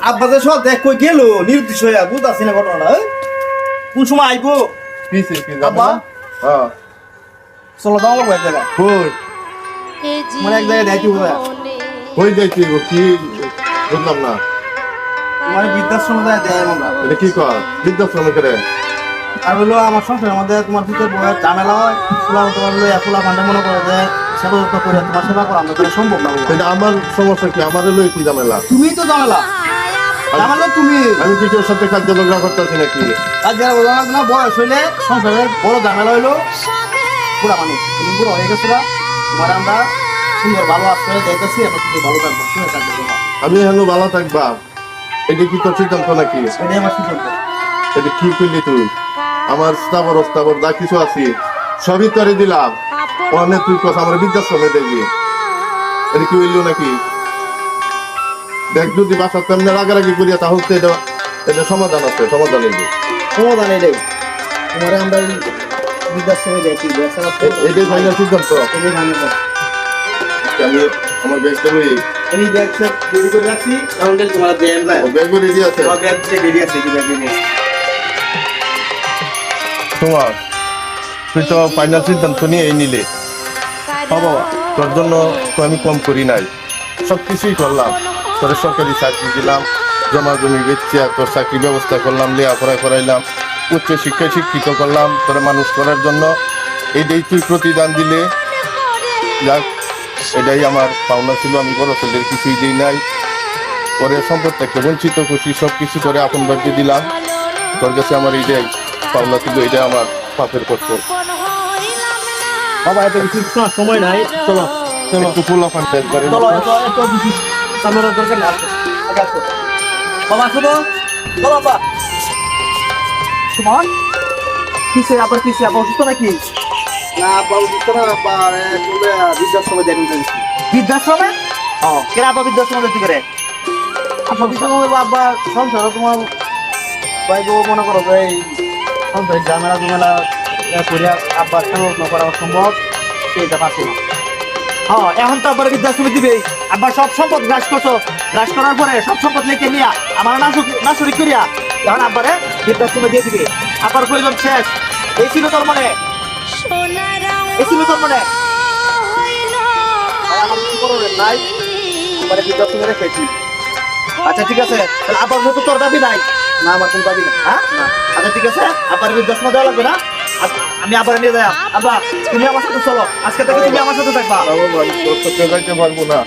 আব্বা যে সব দেখ কই গেল নির্দিষ্ট হইয়া বুঝতাছি না ঘটনাটা কোন সময় আইবো আব্বা হ্যাঁ চলো দাও লাগবে এক জায়গায় কই মানে এক জায়গায় দেখি বোঝা কই যাইছি গো কি বুঝলাম না মানে বৃদ্ধাশ্রমে যায় দেয় আমরা এটা কি কর বৃদ্ধাশ্রমে করে আর হলো আমার সংসারের মধ্যে তোমার ভিতরে বউয়ের ঝামেলা হয় তোমার হলো একুলা ফান্ডে মনে করে যে সেবা যত্ন করে তোমার সেবা করা আমাদের দ্বারা সম্ভব না বাবা। এটা আমার সমস্যা কি আমাদের লই কি ঝামেলা তুমিই তো ঝামেলা ঝামেলা তুমি আমি কি কেউ সাথে কাজ ঝগড়া করতেছি নাকি আর যারা বোঝা লাগবে না বয়স হইলে সংসারের বড় ঝামেলা হইলো পুরা মানুষ তুমি পুরো হয়ে গেছো তোমার আমরা সুন্দর ভালো আসছে দেখতেছি এবার তুমি ভালো থাকবো শুনে থাকবে তোমার আমি হেলো ভালো থাকবা এটা কি তোর সিদ্ধান্ত নাকি এটাই আমার সিদ্ধান্ত এটা কি করলি তুই আমার স্থাবর অস্থাবর যা কিছু আছে সবই তোরে দিলাম ওখানে তুই কথা আমার বৃদ্ধাশ্রমে দেখবি এটা কি হইল নাকি দেখ যদি বাসা তেমনি রাগারাগি করিয়া তাহলে তো এটা সমাধান আছে সমাধান হইবে সমাধান এটাই তোমার আমরা বৃদ্ধাশ্রমে যাই কি ব্যবসা এটাই ফাইনাল সিদ্ধান্ত এটাই ভালো আমি আমার ব্যাগটা লই আমি ব্যাগ সেট রেডি করে রাখছি কারণ তোমার দেন না ব্যাগও রেডি আছে আমার ব্যাগ রেডি আছে কি ব্যাগ নিয়ে তোমার তুই তো ফাইনাল সিদ্ধান্ত নিয়ে এই নিলে বাবা তোর জন্য তো আমি কম করি নাই সব কিছুই করলাম তোর সরকারি চাকরি দিলাম জমা জমি বেচিয়া তোর চাকরি ব্যবস্থা করলাম লেখাপড়া করাইলাম উচ্চ শিক্ষায় শিক্ষিত করলাম তোর মানুষ করার জন্য এইটাই তুই প্রতিদান দিলে যাক এটাই আমার পাওনা ছিল আমি বড় ছেলের কিছুই দিই নাই পরে সম্পদ থেকে বঞ্চিত করছি সব কিছু করে আপন বাড়িতে দিলাম তোর কাছে আমার এইটাই পাওনা ছিল এটা আমার পাপের কষ্ট বাবা এত কিছু সময় নাই চলো চলো একটু ফুল আফান একবারে চলো এত কিছু সামনের দরকার না বাবা শুনো চলো বাবা সুমন কিসে আবার কিসে আবার অসুস্থ নাকি না আব্বা অসুস্থ না আব্বা বলে বৃদ্ধাশ্রমে দেখুন বৃদ্ধাশ্রমে কেন আব্বা বৃদ্ধাশ্রমে দেখতে করে আব্বা বৃদ্ধাশ্রমে আব্বা সংসার তোমার ভাই বউ মনে করো যে এই সংসারের ঝামেলা ঝামেলা করিয়া আব্বা যত্ন করা অসম্ভব সেইটা পারছো না হ্যাঁ এখন তো আবার বৃদ্ধাশ্রমে দিবে আবার সব সম্পদ গ্রাস করছো গ্রাস করার পরে সব সম্পদ লিখে নিয়া আমার নাচুরি করিয়া এখন আব্বারে বৃদ্ধাশ্রমে দিয়ে দিবে আবার প্রয়োজন শেষ এই ছিল তোর মনে এই ছিল তোর মনে আমার কি করবে নাই আবার বৃদ্ধাশ্রমে রেখেছি আচ্ছা ঠিক আছে তাহলে আবার মতো তোর দাবি নাই না আমার কোনো দাবি নাই হ্যাঁ না আচ্ছা ঠিক আছে আবার বৃদ্ধাশ্রমে দেওয়া লাগবে না আমি আবার নিয়ে যাই আব্বা তুমি আমার সাথে চলো আজকে থেকে তুমি আমার সাথে থাকবা যাইতে পারবো না